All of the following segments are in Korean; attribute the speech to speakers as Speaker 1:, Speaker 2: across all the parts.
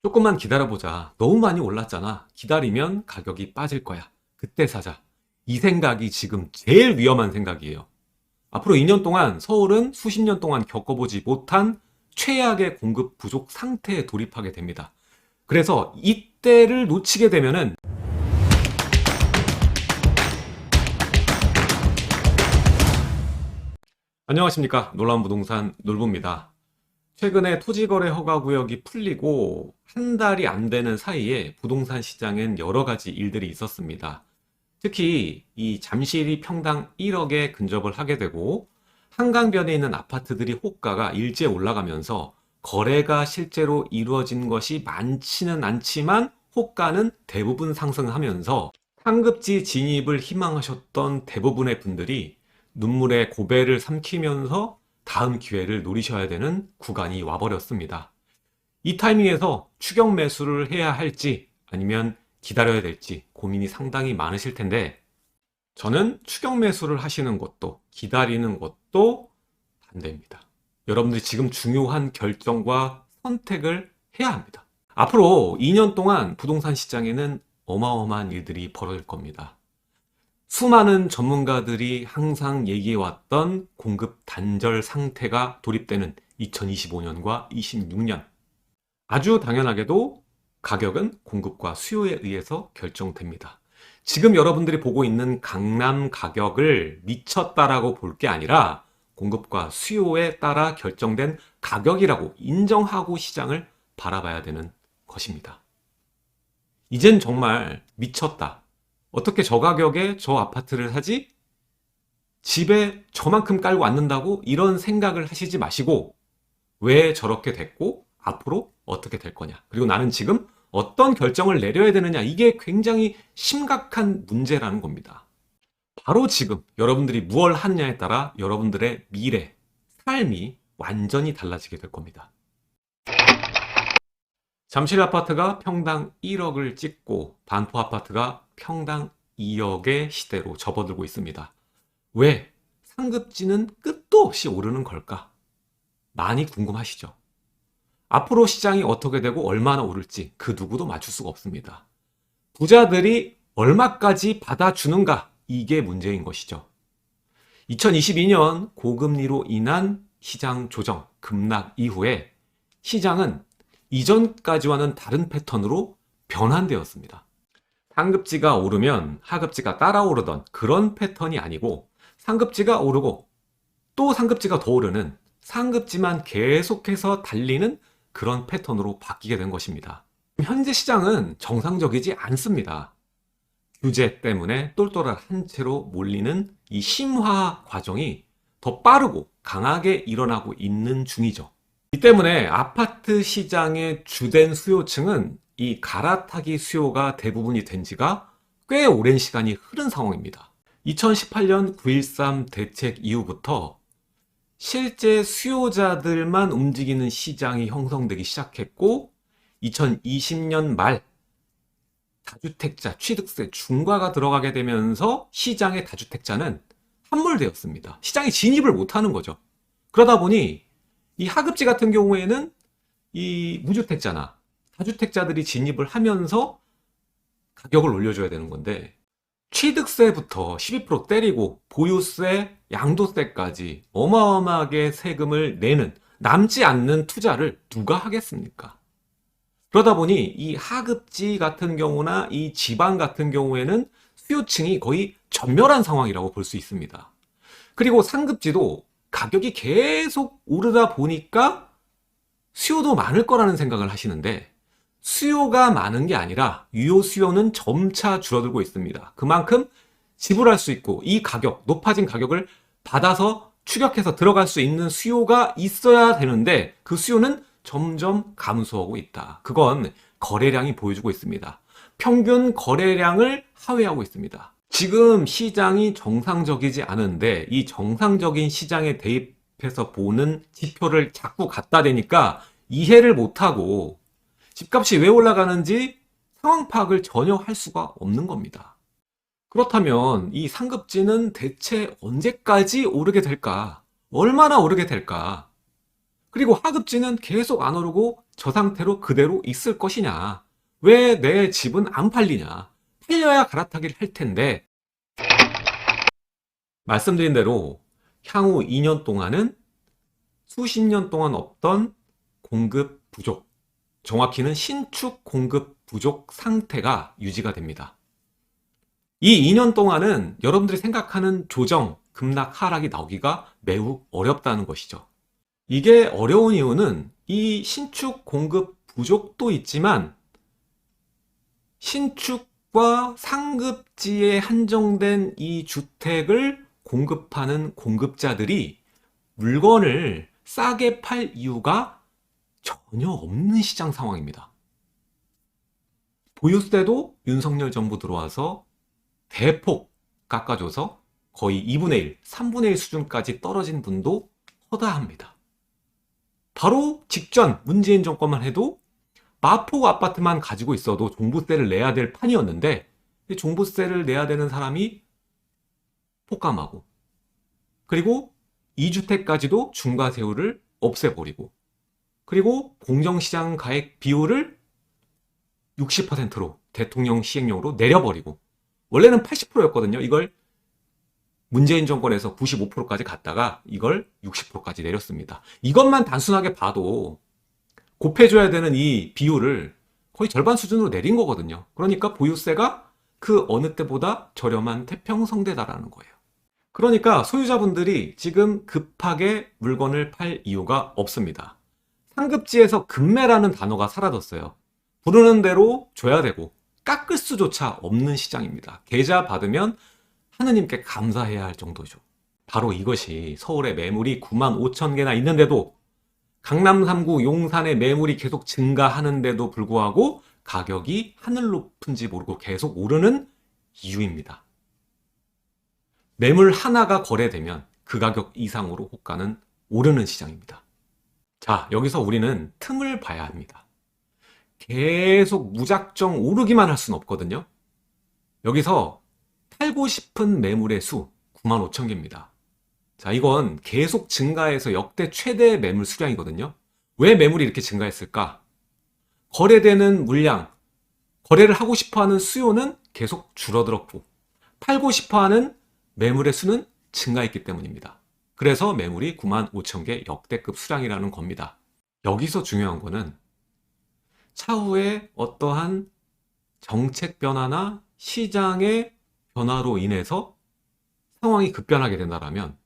Speaker 1: 조금만 기다려보자. 너무 많이 올랐잖아. 기다리면 가격이 빠질 거야. 그때 사자. 이 생각이 지금 제일 위험한 생각이에요. 앞으로 2년 동안 서울은 수십 년 동안 겪어보지 못한 최악의 공급 부족 상태에 돌입하게 됩니다. 그래서 이때를 놓치게 되면은 안녕하십니까. 놀라운 부동산 놀부입니다. 최근에 토지거래 허가구역이 풀리고 한 달이 안 되는 사이에 부동산 시장엔 여러 가지 일들이 있었습니다. 특히 이 잠실이 평당 1억에 근접을 하게 되고 한강변에 있는 아파트들이 호가가 일제히 올라가면서 거래가 실제로 이루어진 것이 많지는 않지만 호가는 대부분 상승하면서 상급지 진입을 희망하셨던 대부분의 분들이 눈물의 고배를 삼키면서 다음 기회를 노리셔야 되는 구간이 와버렸습니다. 이 타이밍에서 추격 매수를 해야 할지 아니면 기다려야 될지 고민이 상당히 많으실 텐데 저는 추격 매수를 하시는 것도 기다리는 것도 반대입니다. 여러분들이 지금 중요한 결정과 선택을 해야 합니다. 앞으로 2년 동안 부동산 시장에는 어마어마한 일들이 벌어질 겁니다. 수많은 전문가들이 항상 얘기해왔던 공급 단절 상태가 돌입되는 2025년과 26년. 아주 당연하게도 가격은 공급과 수요에 의해서 결정됩니다. 지금 여러분들이 보고 있는 강남 가격을 미쳤다라고 볼 게 아니라 공급과 수요에 따라 결정된 가격이라고 인정하고 시장을 바라봐야 되는 것입니다. 이젠 정말 미쳤다. 어떻게 저 가격에 저 아파트를 사지? 집에 저만큼 깔고 앉는다고? 이런 생각을 하시지 마시고 왜 저렇게 됐고 앞으로 어떻게 될 거냐. 그리고 나는 지금 어떤 결정을 내려야 되느냐. 이게 굉장히 심각한 문제라는 겁니다. 바로 지금 여러분들이 무엇을 하느냐에 따라 여러분들의 미래, 삶이 완전히 달라지게 될 겁니다. 잠실 아파트가 평당 1억을 찍고 반포 아파트가 평당 2억의 시대로 접어들고 있습니다. 왜? 상급지는 끝도 없이 오르는 걸까? 많이 궁금하시죠? 앞으로 시장이 어떻게 되고 얼마나 오를지 그 누구도 맞출 수가 없습니다. 부자들이 얼마까지 받아주는가? 이게 문제인 것이죠. 2022년 고금리로 인한 시장 조정, 급락 이후에 시장은 이전까지와는 다른 패턴으로 변환되었습니다. 상급지가 오르면 하급지가 따라오르던 그런 패턴이 아니고 상급지가 오르고 또 상급지가 더 오르는 상급지만 계속해서 달리는 그런 패턴으로 바뀌게 된 것입니다. 현재 시장은 정상적이지 않습니다. 규제 때문에 똘똘한 한 채로 몰리는 이 심화 과정이 더 빠르고 강하게 일어나고 있는 중이죠. 이 때문에 아파트 시장의 주된 수요층은 이 갈아타기 수요가 대부분이 된 지가 꽤 오랜 시간이 흐른 상황입니다. 2018년 9.13 대책 이후부터 실제 수요자들만 움직이는 시장이 형성되기 시작했고 2020년 말 다주택자 취득세 중과가 들어가게 되면서 시장의 다주택자는 함몰되었습니다. 시장에 진입을 못하는 거죠. 그러다 보니 이 하급지 같은 경우에는 이 무주택자나 다주택자들이 진입을 하면서 가격을 올려줘야 되는 건데 취득세부터 12% 때리고 보유세, 양도세까지 어마어마하게 세금을 내는 남지 않는 투자를 누가 하겠습니까? 그러다 보니 이 하급지 같은 경우나 이 지방 같은 경우에는 수요층이 거의 전멸한 상황이라고 볼 수 있습니다. 그리고 상급지도 가격이 계속 오르다 보니까 수요도 많을 거라는 생각을 하시는데 수요가 많은 게 아니라 유효 수요는 점차 줄어들고 있습니다. 그만큼 지불할 수 있고 이 가격, 높아진 가격을 받아서 추격해서 들어갈 수 있는 수요가 있어야 되는데 그 수요는 점점 감소하고 있다. 그건 거래량이 보여주고 있습니다. 평균 거래량을 하회하고 있습니다. 지금 시장이 정상적이지 않은데 이 정상적인 시장에 대입해서 보는 지표를 자꾸 갖다 대니까 이해를 못하고 집값이 왜 올라가는지 상황 파악을 전혀 할 수가 없는 겁니다. 그렇다면 이 상급지는 대체 언제까지 오르게 될까? 얼마나 오르게 될까? 그리고 하급지는 계속 안 오르고 저 상태로 그대로 있을 것이냐? 왜 내 집은 안 팔리냐? 팔려야 갈아타기를 할 텐데, 말씀드린 대로 향후 2년 동안은 수십 년 동안 없던 공급 부족, 정확히는 신축 공급 부족 상태가 유지가 됩니다. 이 2년 동안은 여러분들이 생각하는 조정, 급락, 하락이 나오기가 매우 어렵다는 것이죠. 이게 어려운 이유는 이 신축 공급 부족도 있지만 신축과 상급지에 한정된 이 주택을 공급하는 공급자들이 물건을 싸게 팔 이유가 전혀 없는 시장 상황입니다. 보유세도 윤석열 정부 들어와서 대폭 깎아줘서 거의 2분의 1, 3분의 1 수준까지 떨어진 분도 허다합니다. 바로 직전 문재인 정권만 해도 마포 아파트만 가지고 있어도 종부세를 내야 될 판이었는데 종부세를 내야 되는 사람이 폭감하고, 그리고 2주택까지도 중과세율을 없애버리고, 그리고 공정시장 가액 비율을 60%로 대통령 시행령으로 내려버리고, 원래는 80%였거든요. 이걸 문재인 정권에서 95%까지 갔다가 이걸 60%까지 내렸습니다. 이것만 단순하게 봐도 곱해줘야 되는 이 비율을 거의 절반 수준으로 내린 거거든요. 그러니까 보유세가 그 어느 때보다 저렴한 태평성대다라는 거예요. 그러니까 소유자분들이 지금 급하게 물건을 팔 이유가 없습니다. 상급지에서 급매라는 단어가 사라졌어요. 부르는 대로 줘야 되고 깎을 수조차 없는 시장입니다. 계좌 받으면 하느님께 감사해야 할 정도죠. 바로 이것이 서울에 매물이 9만 5천 개나 있는데도, 강남 3구 용산의 매물이 계속 증가하는데도 불구하고 가격이 하늘 높은지 모르고 계속 오르는 이유입니다. 매물 하나가 거래되면 그 가격 이상으로 호가는 오르는 시장입니다. 자, 여기서 우리는 틈을 봐야 합니다. 계속 무작정 오르기만 할 수는 없거든요. 여기서 팔고 싶은 매물의 수 9만 5천 개입니다. 자, 이건 계속 증가해서 역대 최대 매물 수량이거든요. 왜 매물이 이렇게 증가했을까? 거래되는 물량, 거래를 하고 싶어하는 수요는 계속 줄어들었고 팔고 싶어하는 매물의 수는 증가했기 때문입니다. 그래서 매물이 9만 5천 개 역대급 수량이라는 겁니다. 여기서 중요한 거는 차후에 어떠한 정책 변화나 시장의 변화로 인해서 상황이 급변하게 된다면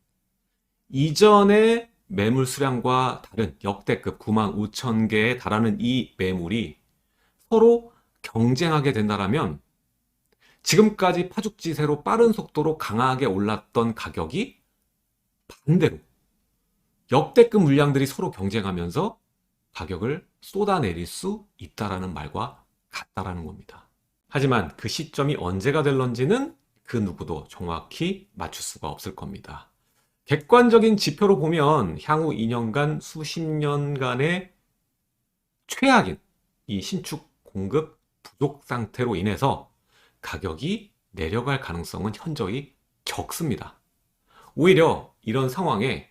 Speaker 1: 이전의 매물 수량과 다른 역대급 9만 5천 개에 달하는 이 매물이 서로 경쟁하게 된다면 지금까지 파죽지세로 빠른 속도로 강하게 올랐던 가격이 반대로 역대급 물량들이 서로 경쟁하면서 가격을 쏟아내릴 수 있다라는 말과 같다라는 겁니다. 하지만 그 시점이 언제가 될런지는 그 누구도 정확히 맞출 수가 없을 겁니다. 객관적인 지표로 보면 향후 2년간 수십 년간의 최악인 이 신축 공급 부족 상태로 인해서 가격이 내려갈 가능성은 현저히 적습니다. 오히려 이런 상황에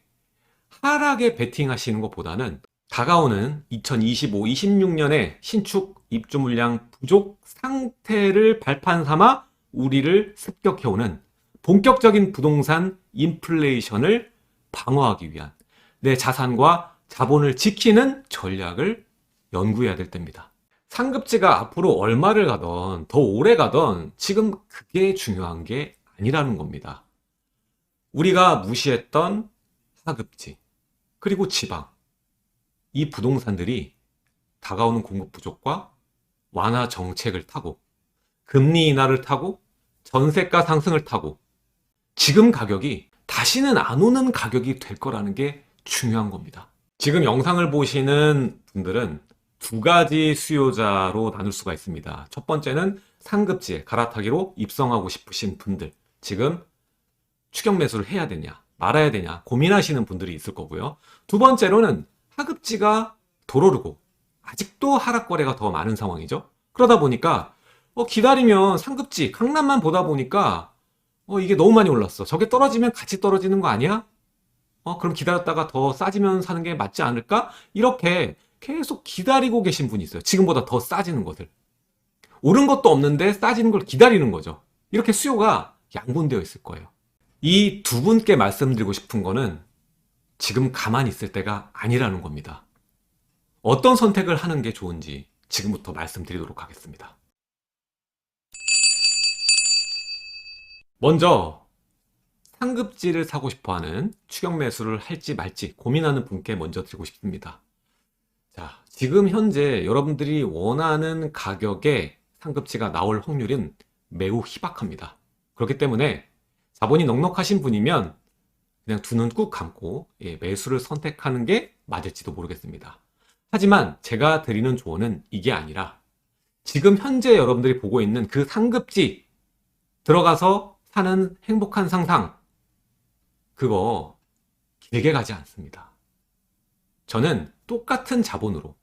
Speaker 1: 하락에 베팅하시는 것보다는 다가오는 2025, 26년에 신축 입주 물량 부족 상태를 발판 삼아 우리를 습격해오는 본격적인 부동산 인플레이션을 방어하기 위한 내 자산과 자본을 지키는 전략을 연구해야 될 때입니다. 상급지가 앞으로 얼마를 가던 더 오래 가던 지금 그게 중요한 게 아니라는 겁니다. 우리가 무시했던 하급지, 그리고 지방, 이 부동산들이 다가오는 공급 부족과 완화 정책을 타고 금리 인하를 타고 전세가 상승을 타고 지금 가격이 다시는 안 오는 가격이 될 거라는 게 중요한 겁니다. 지금 영상을 보시는 분들은 두 가지 수요자로 나눌 수가 있습니다. 첫 번째는 상급지에 갈아타기로 입성하고 싶으신 분들, 지금 추격 매수를 해야 되냐 말아야 되냐 고민하시는 분들이 있을 거고요. 두 번째로는 하급지가 도로르고 아직도 하락 거래가 더 많은 상황이죠. 그러다 보니까 기다리면 상급지 강남만 보다 보니까 이게 너무 많이 올랐어, 저게 떨어지면 같이 떨어지는 거 아니야? 그럼 기다렸다가 더 싸지면 사는 게 맞지 않을까? 이렇게 계속 기다리고 계신 분이 있어요. 지금보다 더 싸지는 것을. 오른 것도 없는데 싸지는 걸 기다리는 거죠. 이렇게 수요가 양분되어 있을 거예요. 이 두 분께 말씀드리고 싶은 거는 지금 가만히 있을 때가 아니라는 겁니다. 어떤 선택을 하는 게 좋은지 지금부터 말씀드리도록 하겠습니다. 먼저 상급지를 사고 싶어하는 추격 매수를 할지 말지 고민하는 분께 먼저 드리고 싶습니다. 자, 지금 현재 여러분들이 원하는 가격에 상급지가 나올 확률은 매우 희박합니다. 그렇기 때문에 자본이 넉넉하신 분이면 그냥 두 눈 꾹 감고 매수를 선택하는 게 맞을지도 모르겠습니다. 하지만 제가 드리는 조언은 이게 아니라 지금 현재 여러분들이 보고 있는 그 상급지 들어가서 사는 행복한 상상, 그거 길게 가지 않습니다. 저는 똑같은 자본으로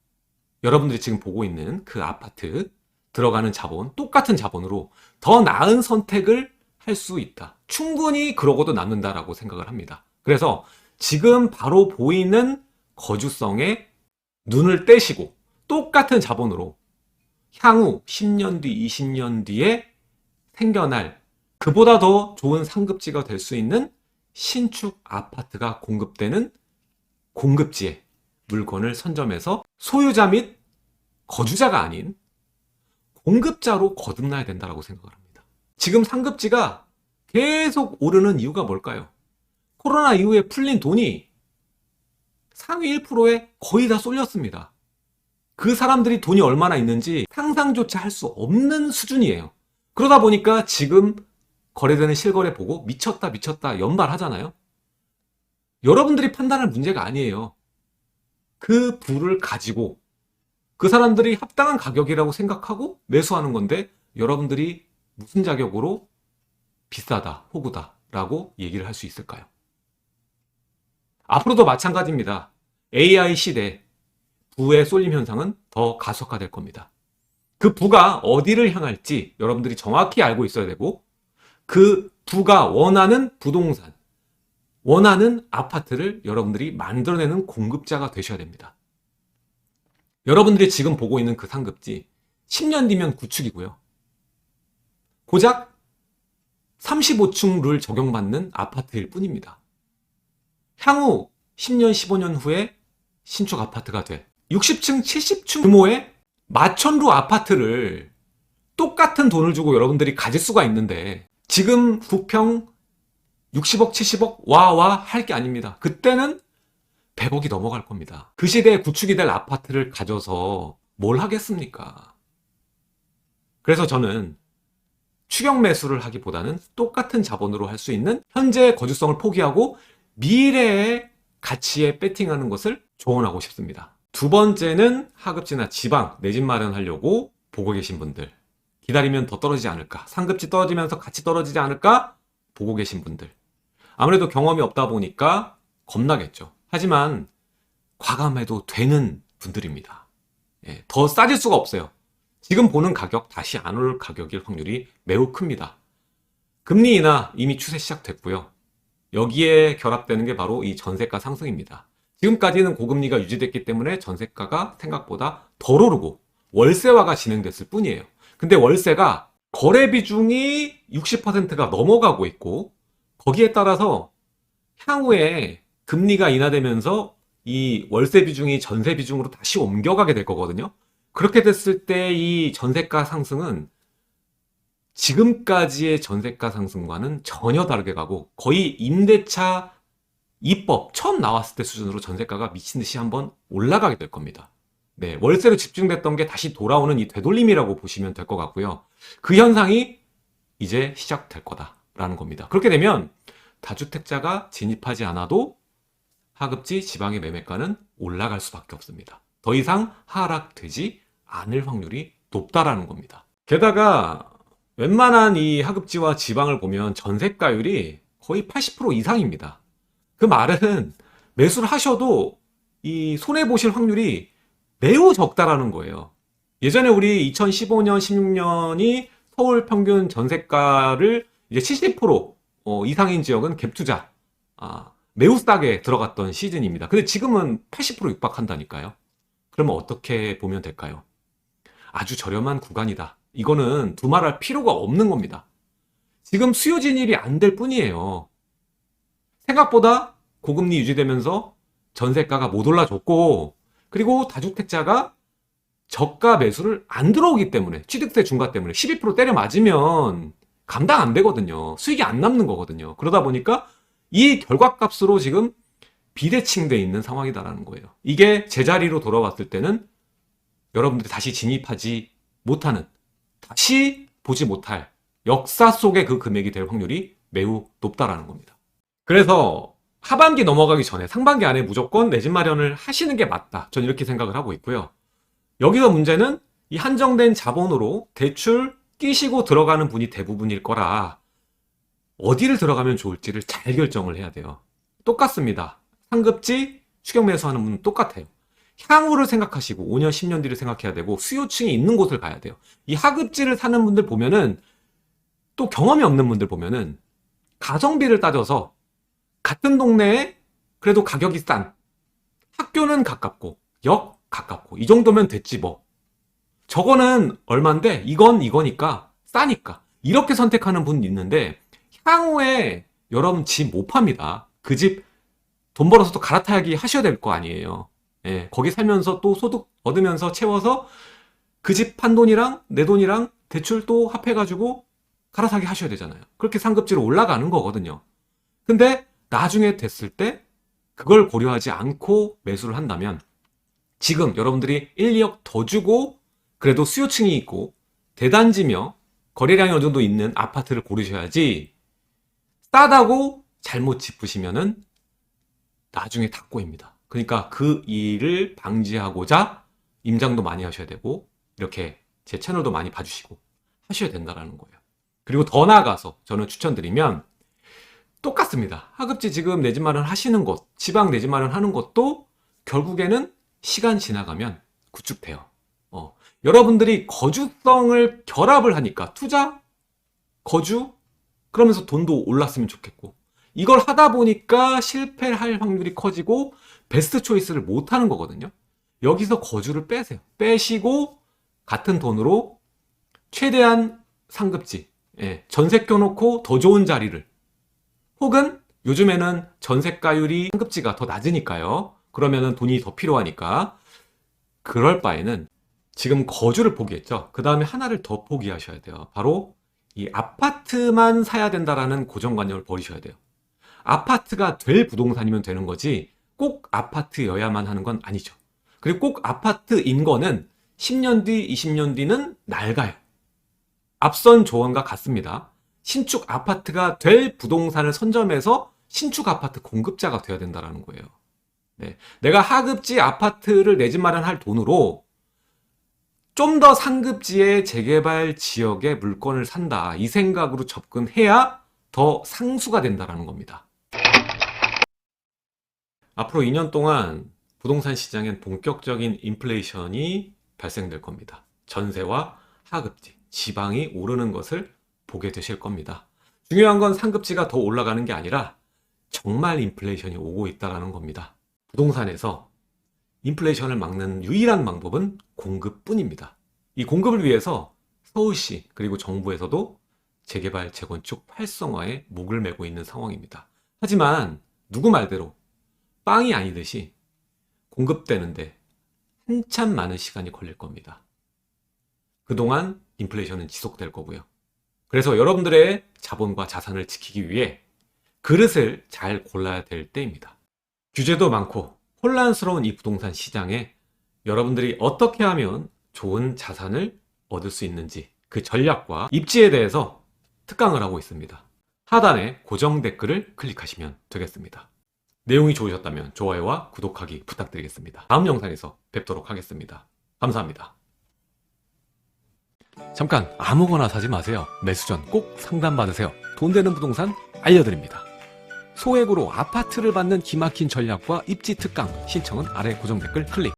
Speaker 1: 여러분들이 지금 보고 있는 그 아파트 들어가는 자본, 똑같은 자본으로 더 나은 선택을 할 수 있다. 충분히 그러고도 남는다라고 생각을 합니다. 그래서 지금 바로 보이는 거주성에 눈을 떼시고 똑같은 자본으로 향후 10년 뒤, 20년 뒤에 생겨날 그보다 더 좋은 상급지가 될 수 있는 신축 아파트가 공급되는 공급지에 물건을 선점해서 소유자 및 거주자가 아닌 공급자로 거듭나야 된다고 생각을 합니다. 지금 상급지가 계속 오르는 이유가 뭘까요? 코로나 이후에 풀린 돈이 상위 1%에 거의 다 쏠렸습니다. 그 사람들이 돈이 얼마나 있는지 상상조차 할 수 없는 수준이에요. 그러다 보니까 지금 거래되는 실거래 보고 미쳤다 연발하잖아요. 여러분들이 판단할 문제가 아니에요. 그 부를 가지고 그 사람들이 합당한 가격이라고 생각하고 매수하는 건데 여러분들이 무슨 자격으로 비싸다, 호구다 라고 얘기를 할 수 있을까요? 앞으로도 마찬가지입니다. AI 시대 부의 쏠림 현상은 더 가속화될 겁니다. 그 부가 어디를 향할지 여러분들이 정확히 알고 있어야 되고 그 부가 원하는 부동산, 원하는 아파트를 여러분들이 만들어내는 공급자가 되셔야 됩니다. 여러분들이 지금 보고 있는 그 상급지 10년 뒤면 구축이고요. 고작 35층 룰 적용받는 아파트일 뿐입니다. 향후 10년, 15년 후에 신축 아파트가 돼 60층, 70층 규모의 마천루 아파트를 똑같은 돈을 주고 여러분들이 가질 수가 있는데 지금 부평 60억, 70억 와 할 게 아닙니다. 그때는 100억이 넘어갈 겁니다. 그 시대에 구축이 될 아파트를 가져서 뭘 하겠습니까? 그래서 저는 추격 매수를 하기보다는 똑같은 자본으로 할 수 있는 현재의 거주성을 포기하고 미래의 가치에 배팅하는 것을 조언하고 싶습니다. 두 번째는 하급지나 지방, 내 집 마련하려고 보고 계신 분들. 기다리면 더 떨어지지 않을까? 상급지 떨어지면서 같이 떨어지지 않을까? 보고 계신 분들. 아무래도 경험이 없다 보니까 겁나겠죠. 하지만 과감해도 되는 분들입니다. 더 싸질 수가 없어요. 지금 보는 가격 다시 안 올 가격일 확률이 매우 큽니다. 금리 인하 이미 추세 시작됐고요. 여기에 결합되는 게 바로 이 전세가 상승입니다. 지금까지는 고금리가 유지됐기 때문에 전세가가 생각보다 덜 오르고 월세화가 진행됐을 뿐이에요. 근데 월세가 거래 비중이 60%가 넘어가고 있고 거기에 따라서 향후에 금리가 인하되면서 이 월세 비중이 전세 비중으로 다시 옮겨가게 될 거거든요. 그렇게 됐을 때 이 전세가 상승은 지금까지의 전세가 상승과는 전혀 다르게 가고 거의 임대차 입법 처음 나왔을 때 수준으로 전세가가 미친 듯이 한번 올라가게 될 겁니다. 네, 월세로 집중됐던 게 다시 돌아오는 이 되돌림이라고 보시면 될 것 같고요. 그 현상이 이제 시작될 거다라는 겁니다. 그렇게 되면 다주택자가 진입하지 않아도 하급지 지방의 매매가는 올라갈 수밖에 없습니다. 더 이상 하락되지 않을 확률이 높다라는 겁니다. 게다가 웬만한 이 하급지와 지방을 보면 전세가율이 거의 80% 이상입니다. 그 말은 매수를 하셔도 이 손해보실 확률이 매우 적다라는 거예요. 예전에 우리 2015년, 16년이 서울 평균 전세가를 이제 70% 이상인 지역은 갭투자, 매우 싸게 들어갔던 시즌입니다. 근데 지금은 80% 육박한다니까요. 그러면 어떻게 보면 될까요? 아주 저렴한 구간이다. 이거는 두말할 필요가 없는 겁니다. 지금 수요 진입이 안 될 뿐이에요. 생각보다 고금리 유지되면서 전세가가 못 올라줬고, 그리고 다주택자가 저가 매수를 안 들어오기 때문에, 취득세 중과 때문에 12% 때려 맞으면 감당 안 되거든요. 수익이 안 남는 거거든요. 그러다 보니까 이 결과값으로 지금 비대칭돼 있는 상황이다라는 거예요. 이게 제자리로 돌아왔을 때는 여러분들이 다시 진입하지 못하는, 다시 보지 못할 역사 속의 그 금액이 될 확률이 매우 높다라는 겁니다. 그래서 하반기 넘어가기 전에 상반기 안에 무조건 내 집 마련을 하시는 게 맞다. 저는 이렇게 생각을 하고 있고요. 여기서 문제는 이 한정된 자본으로 대출 끼시고 들어가는 분이 대부분일 거라 어디를 들어가면 좋을지를 잘 결정을 해야 돼요. 똑같습니다. 상급지, 추격매수 하는 분은 똑같아요. 향후를 생각하시고 5년, 10년 뒤를 생각해야 되고 수요층이 있는 곳을 가야 돼요. 이 하급지를 사는 분들 보면은, 또 경험이 없는 분들 보면은 가성비를 따져서 같은 동네에 그래도 가격이 싼, 학교는 가깝고 역 가깝고 이 정도면 됐지 뭐, 저거는 얼만데 이거니까 싸니까, 이렇게 선택하는 분 있는데 향후에 여러분 집 못 팝니다. 그 집 돈 벌어서 또 갈아타기 하셔야 될 거 아니에요. 예, 거기 살면서 또 소득 얻으면서 채워서 그 집 판 돈이랑 내 돈이랑 대출 또 합해가지고 갈아타기 하셔야 되잖아요. 그렇게 상급지로 올라가는 거거든요. 근데 나중에 됐을 때 그걸 고려하지 않고 매수를 한다면, 지금 여러분들이 1, 2억 더 주고 그래도 수요층이 있고 대단지며 거래량이 어느 정도 있는 아파트를 고르셔야지, 싸다고 잘못 짚으시면은 나중에 다 꼬입니다. 그러니까 그 일을 방지하고자 임장도 많이 하셔야 되고, 이렇게 제 채널도 많이 봐주시고 하셔야 된다는 거예요. 그리고 더 나아가서 저는 추천드리면, 똑같습니다. 하급지 지금 내 집 마련 하시는 곳, 지방 내 집 마련 하는 것도 결국에는 시간 지나가면 구축돼요. 여러분들이 거주성을 결합을 하니까, 투자, 거주, 그러면서 돈도 올랐으면 좋겠고, 이걸 하다 보니까 실패할 확률이 커지고 베스트 초이스를 못 하는 거거든요. 여기서 거주를 빼세요. 빼시고 같은 돈으로 최대한 상급지, 전세 껴놓고 더 좋은 자리를, 혹은 요즘에는 전세가율이 상급지가 더 낮으니까요. 그러면은 돈이 더 필요하니까, 그럴 바에는 지금 거주를 포기했죠. 그 다음에 하나를 더 포기하셔야 돼요. 바로 이 아파트만 사야 된다라는 고정관념을 버리셔야 돼요. 아파트가 될 부동산이면 되는 거지 꼭 아파트여야만 하는 건 아니죠. 그리고 꼭 아파트인 거는 10년 뒤, 20년 뒤는 낡아요. 앞선 조언과 같습니다. 신축 아파트가 될 부동산을 선점해서 신축 아파트 공급자가 돼야 된다는 거예요. 네. 내가 하급지 아파트를 내 집 마련할 돈으로 좀 더 상급지의 재개발 지역의 물건을 산다, 이 생각으로 접근해야 더 상수가 된다는 겁니다. 앞으로 2년 동안 부동산 시장엔 본격적인 인플레이션이 발생될 겁니다. 전세와 하급지, 지방이 오르는 것을 보게 되실 겁니다. 중요한 건 상급지가 더 올라가는 게 아니라 정말 인플레이션이 오고 있다는 겁니다. 부동산에서 인플레이션을 막는 유일한 방법은 공급뿐입니다. 이 공급을 위해서 서울시 그리고 정부에서도 재개발, 재건축 활성화에 목을 메고 있는 상황입니다. 하지만 누구 말대로 빵이 아니듯이 공급되는데 한참 많은 시간이 걸릴 겁니다. 그동안 인플레이션은 지속될 거고요. 그래서 여러분들의 자본과 자산을 지키기 위해 그릇을 잘 골라야 될 때입니다. 규제도 많고 혼란스러운 이 부동산 시장에 여러분들이 어떻게 하면 좋은 자산을 얻을 수 있는지, 그 전략과 입지에 대해서 특강을 하고 있습니다. 하단에 고정 댓글을 클릭하시면 되겠습니다. 내용이 좋으셨다면 좋아요와 구독하기 부탁드리겠습니다. 다음 영상에서 뵙도록 하겠습니다. 감사합니다. 잠깐 아무거나 사지 마세요. 매수 전 꼭 상담받으세요. 돈 되는 부동산 알려드립니다. 소액으로 아파트를 받는 기막힌 전략과 입지 특강 신청은 아래 고정 댓글 클릭.